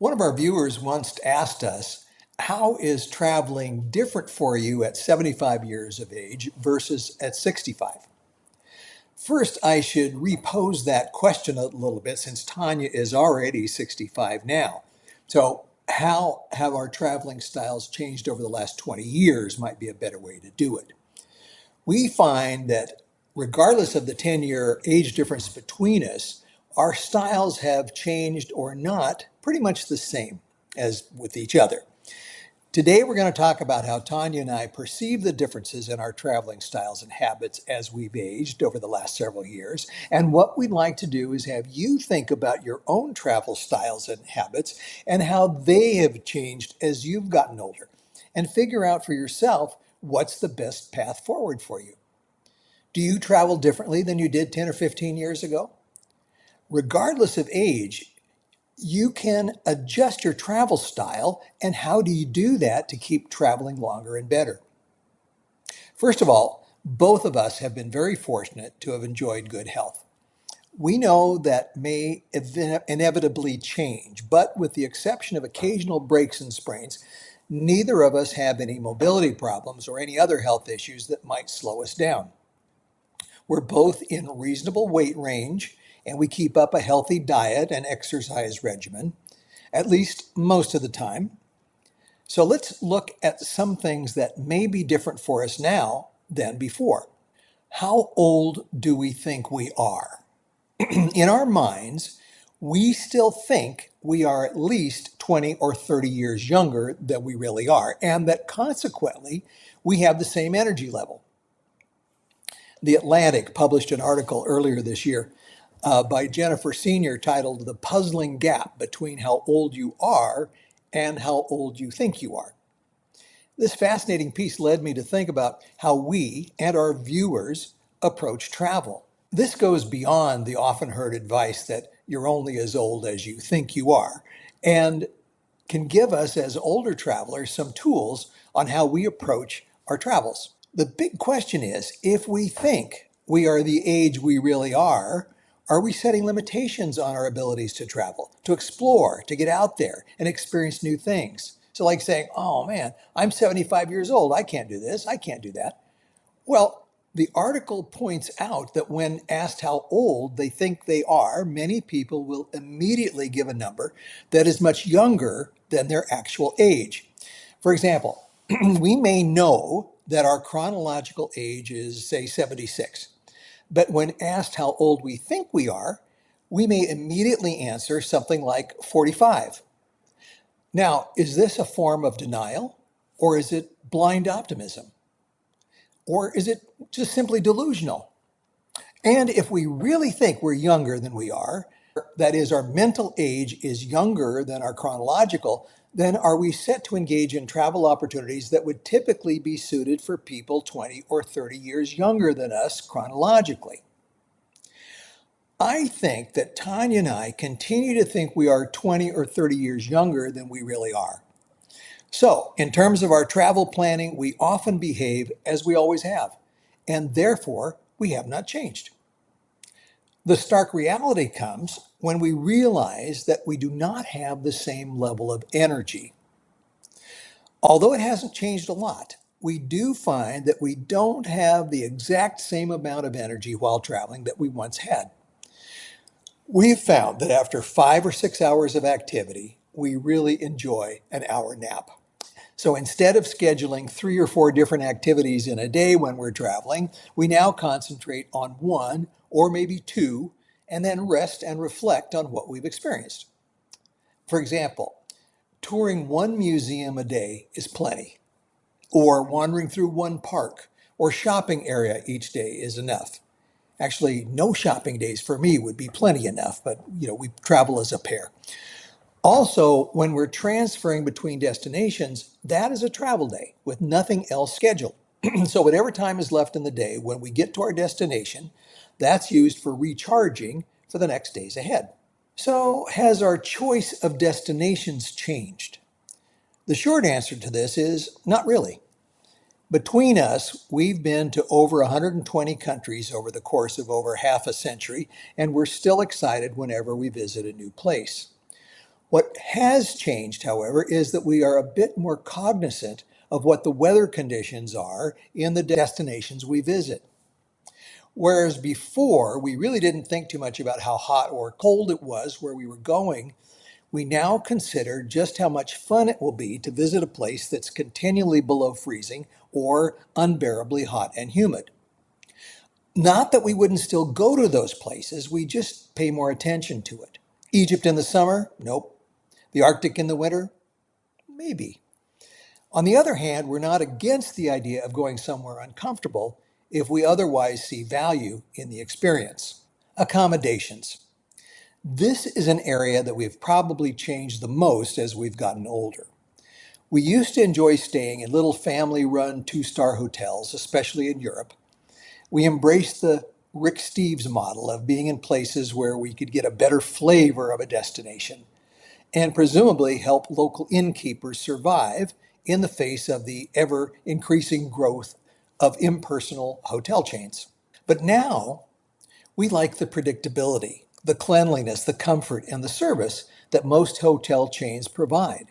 One of our viewers once asked us, how is traveling different for you at 75 years of age versus at 65? First, I should repose that question a little bit since Tanya is already 65 now. So, how have our traveling styles changed over the last 20 years might be a better way to do it. We find that regardless of the 10-year age difference between us, our styles have changed or not pretty much the same as with each other. Today, we're going to talk about how Tanya and I perceive the differences in our traveling styles and habits as we've aged over the last several years. And what we'd like to do is have you think about your own travel styles and habits and how they have changed as you've gotten older, and figure out for yourself what's the best path forward for you. Do you travel differently than you did 10 or 15 years ago? Regardless of age, you can adjust your travel style. And how do you do that to keep traveling longer and better? First of all, both of us have been very fortunate to have enjoyed good health. We know that may inevitably change, but with the exception of occasional breaks and sprains, neither of us have any mobility problems or any other health issues that might slow us down. We're both in reasonable weight range, and we keep up a healthy diet and exercise regimen, at least most of the time. So let's look at some things that may be different for us now than before. How old do we think we are? In our minds, we still think we are at least 20 or 30 years younger than we really are, and that consequently, we have the same energy level. The Atlantic published an article earlier this year by Jennifer Senior titled "The Puzzling Gap Between How Old You Are and How Old You Think You Are." This fascinating piece led me to think about how we and our viewers approach travel. This goes beyond the often heard advice that you're only as old as you think you are, and can give us as older travelers some tools on how we approach our travels. The big question is, if we think we are the age we really are we setting limitations on our abilities to travel, to explore, to get out there and experience new things? So like saying, oh man, I'm 75 years old. I can't do this. I can't do that. Well, the article points out that when asked how old they think they are, many people will immediately give a number that is much younger than their actual age. For example, we may know that our chronological age is, say, 76. But when asked how old we think we are, we may immediately answer something like 45. Now, is this a form of denial, or is it blind optimism? Or is it just simply delusional? And if we really think we're younger than we are, that is, our mental age is younger than our chronological, then are we set to engage in travel opportunities that would typically be suited for people 20 or 30 years younger than us chronologically? I think that Tanya and I continue to think we are 20 or 30 years younger than we really are. So, in terms of our travel planning, we often behave as we always have, and therefore we have not changed. The stark reality comes when we realize that we do not have the same level of energy. Although it hasn't changed a lot, we do find that we don't have the exact same amount of energy while traveling that we once had. We've found that after 5 or 6 hours of activity, we really enjoy an hour nap. So instead of scheduling 3 or 4 different activities in a day when we're traveling, we now concentrate on 1 or maybe 2, and then rest and reflect on what we've experienced. For example, touring 1 museum a day is plenty, or wandering through 1 park or shopping area each day is enough. Actually, no shopping days for me would be plenty enough, but we travel as a pair. Also, when we're transferring between destinations, that is a travel day with nothing else scheduled. So whatever time is left in the day when we get to our destination, that's used for recharging for the next days ahead. So has our choice of destinations changed? The short answer to this is not really. Between us, we've been to over 120 countries over the course of over half a century, and we're still excited whenever we visit a new place. What has changed, however, is that we are a bit more cognizant of what the weather conditions are in the destinations we visit. Whereas before, we really didn't think too much about how hot or cold it was where we were going, we now consider just how much fun it will be to visit a place that's continually below freezing or unbearably hot and humid. Not that we wouldn't still go to those places, we just pay more attention to it. Egypt in the summer? Nope. The Arctic in the winter? Maybe. On the other hand, we're not against the idea of going somewhere uncomfortable if we otherwise see value in the experience. Accommodations. This is an area that we've probably changed the most as we've gotten older. We used to enjoy staying in little family-run two-star hotels, especially in Europe. We embraced the Rick Steves model of being in places where we could get a better flavor of a destination and presumably help local innkeepers survive in the face of the ever increasing growth of impersonal hotel chains. But now we like the predictability, the cleanliness, the comfort, and the service that most hotel chains provide.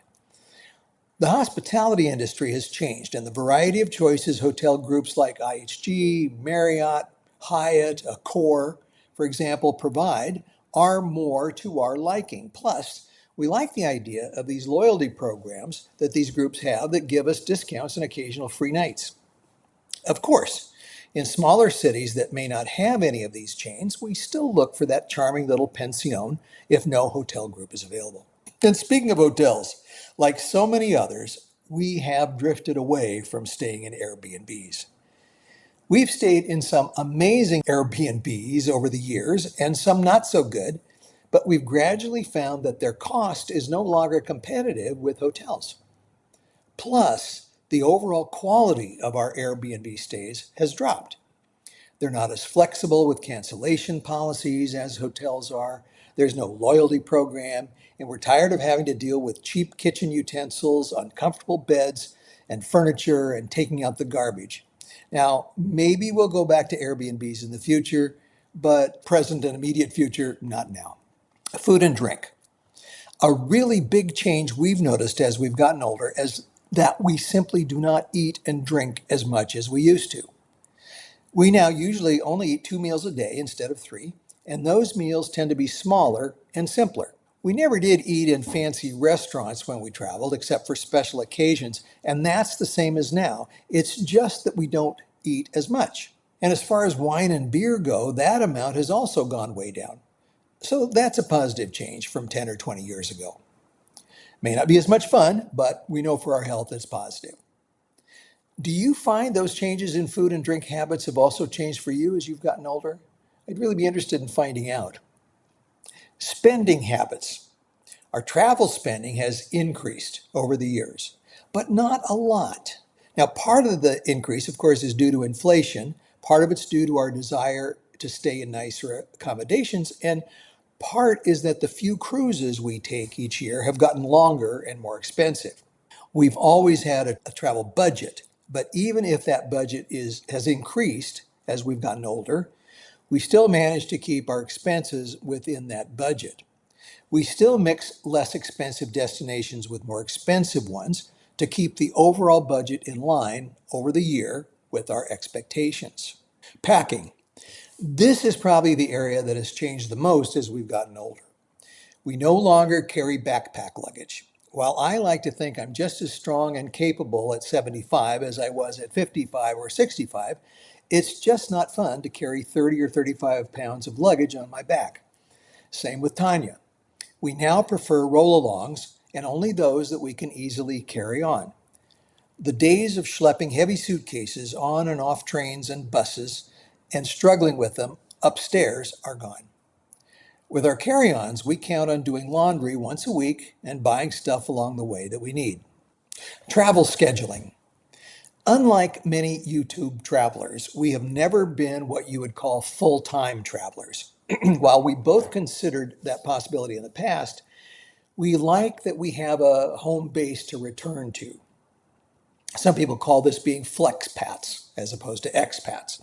The hospitality industry has changed, and the variety of choices hotel groups like IHG, Marriott, Hyatt, Accor, for example, provide are more to our liking. Plus, we like the idea of these loyalty programs that these groups have that give us discounts and occasional free nights. Of course, in smaller cities that may not have any of these chains, we still look for that charming little pension if no hotel group is available. And speaking of hotels, like so many others, we have drifted away from staying in Airbnbs. We've stayed in some amazing Airbnbs over the years and some not so good, but we've gradually found that their cost is no longer competitive with hotels. Plus, the overall quality of our Airbnb stays has dropped. They're not as flexible with cancellation policies as hotels are. There's no loyalty program, and we're tired of having to deal with cheap kitchen utensils, uncomfortable beds, and furniture, and taking out the garbage. Now, maybe we'll go back to Airbnbs in the future, but present and immediate future, not now. Food and drink. A really big change we've noticed as we've gotten older is that we simply do not eat and drink as much as we used to. We now usually only eat 2 meals a day instead of 3, and those meals tend to be smaller and simpler. We never did eat in fancy restaurants when we traveled, except for special occasions, and that's the same as now. It's just that we don't eat as much. And as far as wine and beer go, that amount has also gone way down. So that's a positive change from 10 or 20 years ago. May not be as much fun, but we know for our health it's positive. Do you find those changes in food and drink habits have also changed for you as you've gotten older? I'd really be interested in finding out. Spending habits. Our travel spending has increased over the years, but not a lot. Now, part of the increase, of course, is due to inflation. Part of it's due to our desire to stay in nicer accommodations, and part is that the few cruises we take each year have gotten longer and more expensive. We've always had a travel budget, but even if that budget has increased as we've gotten older, we still manage to keep our expenses within that budget. We still mix less expensive destinations with more expensive ones to keep the overall budget in line over the year with our expectations. Packing. This is probably the area that has changed the most as we've gotten older. We no longer carry backpack luggage. While I like to think I'm just as strong and capable at 75 as I was at 55 or 65, it's just not fun to carry 30 or 35 pounds of luggage on my back. Same with Tanya. We now prefer roll-alongs and only those that we can easily carry on. The days of schlepping heavy suitcases on and off trains and buses and struggling with them upstairs are gone. With our carry-ons, we count on doing laundry once a week and buying stuff along the way that we need. Travel scheduling. Unlike many YouTube travelers, we have never been what you would call full-time travelers. While we both considered that possibility in the past, we like that we have a home base to return to. Some people call this being flexpats as opposed to expats.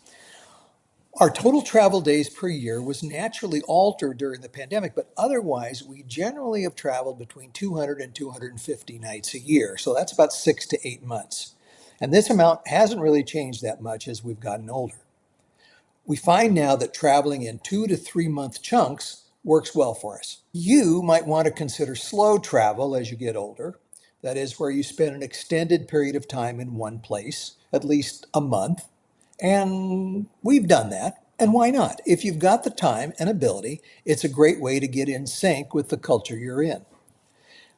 Our total travel days per year was naturally altered during the pandemic, but otherwise, we generally have traveled between 200 and 250 nights a year. So that's about 6 to 8 months. And this amount hasn't really changed that much as we've gotten older. We find now that traveling in 2 to 3 month chunks works well for us. You might want to consider slow travel as you get older. That is, where you spend an extended period of time in one place, at least a month. And we've done that. And why not? If you've got the time and ability, it's a great way to get in sync with the culture you're in.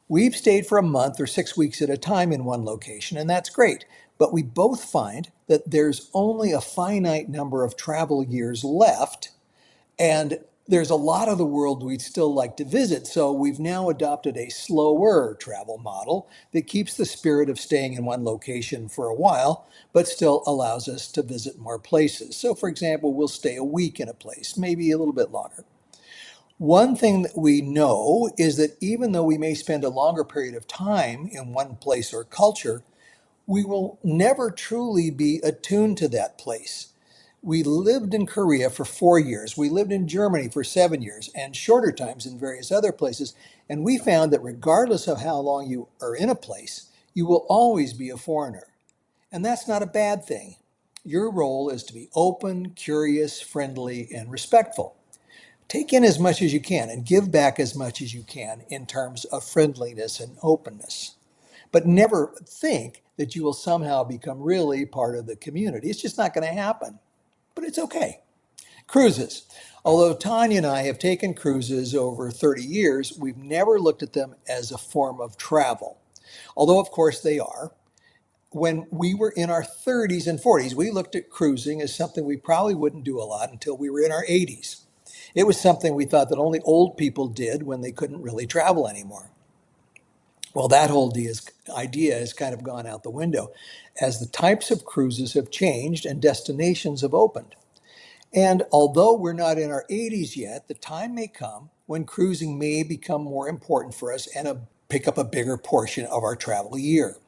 We've stayed for a month or 6 weeks at a time in one location, and that's great. But we both find that there's only a finite number of travel years left, and there's a lot of the world we'd still like to visit. So we've now adopted a slower travel model that keeps the spirit of staying in one location for a while, but still allows us to visit more places. So, for example, we'll stay a week in a place, maybe a little bit longer. One thing that we know is that even though we may spend a longer period of time in one place or culture, we will never truly be attuned to that place. We lived in Korea for 4 years. We lived in Germany for 7 years and shorter times in various other places. And we found that regardless of how long you are in a place, you will always be a foreigner. And that's not a bad thing. Your role is to be open, curious, friendly, and respectful. Take in as much as you can and give back as much as you can in terms of friendliness and openness. But never think that you will somehow become really part of the community. It's just not going to happen. But it's okay. Cruises. Although Tanya and I have taken cruises over 30 years, we've never looked at them as a form of travel. Although, of course, they are. When we were in our 30s and 40s, we looked at cruising as something we probably wouldn't do a lot until we were in our 80s. It was something we thought that only old people did when they couldn't really travel anymore. Well, that whole idea has kind of gone out the window as the types of cruises have changed and destinations have opened. And although we're not in our 80s yet, the time may come when cruising may become more important for us and pick up a bigger portion of our travel year.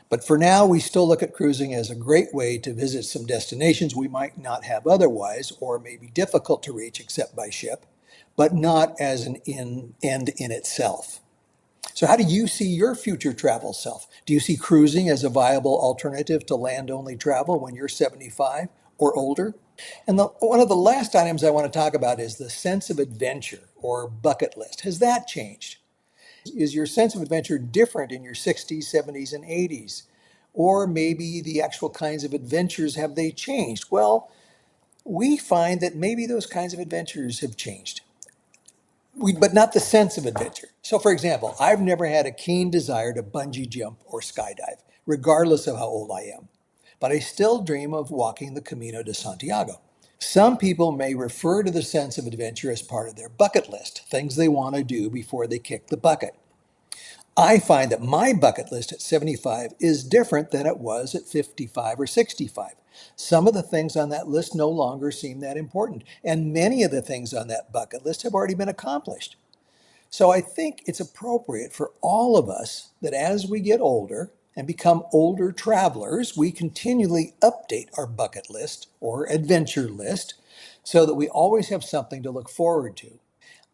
But for now, we still look at cruising as a great way to visit some destinations we might not have otherwise or may be difficult to reach except by ship, but not as an end in itself. So, how do you see your future travel self? Do you see cruising as a viable alternative to land only travel when you're 75 or older? And one of the last items I want to talk about is the sense of adventure or bucket list. Has that changed? Is your sense of adventure different in your 60s, 70s, and 80s? Or maybe the actual kinds of adventures, have they changed? Well, we find that maybe those kinds of adventures have changed, but not the sense of adventure. So, for example, I've never had a keen desire to bungee jump or skydive, regardless of how old I am. But I still dream of walking the Camino de Santiago. Some people may refer to the sense of adventure as part of their bucket list, things they want to do before they kick the bucket. I find that my bucket list at 75 is different than it was at 55 or 65. Some of the things on that list no longer seem that important, and many of the things on that bucket list have already been accomplished. So I think it's appropriate for all of us that as we get older and become older travelers, we continually update our bucket list or adventure list so that we always have something to look forward to.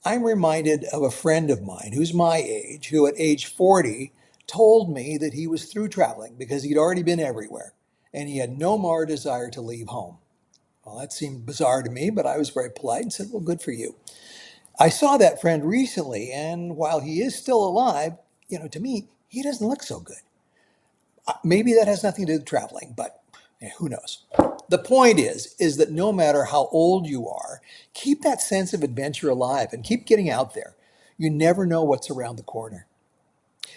I'm reminded of a friend of mine who's my age, who at age 40 told me that he was through traveling because he'd already been everywhere and he had no more desire to leave home. Well, that seemed bizarre to me, but I was very polite and said, well, good for you. I saw that friend recently, and while he is still alive, to me, he doesn't look so good. Maybe that has nothing to do with traveling, but who knows? The point is that no matter how old you are, keep that sense of adventure alive and keep getting out there. You never know what's around the corner.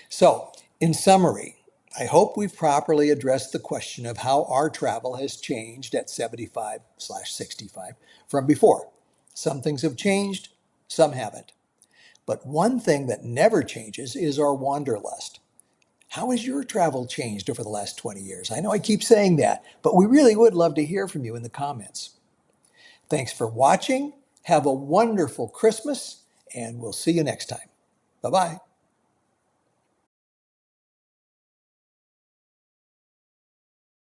So, in summary, I hope we've properly addressed the question of how our travel has changed at 75/65 from before. Some things have changed, some haven't. But one thing that never changes is our wanderlust. How has your travel changed over the last 20 years? I know I keep saying that, but we really would love to hear from you in the comments. Thanks for watching. Have a wonderful Christmas, and we'll see you next time. Bye-bye.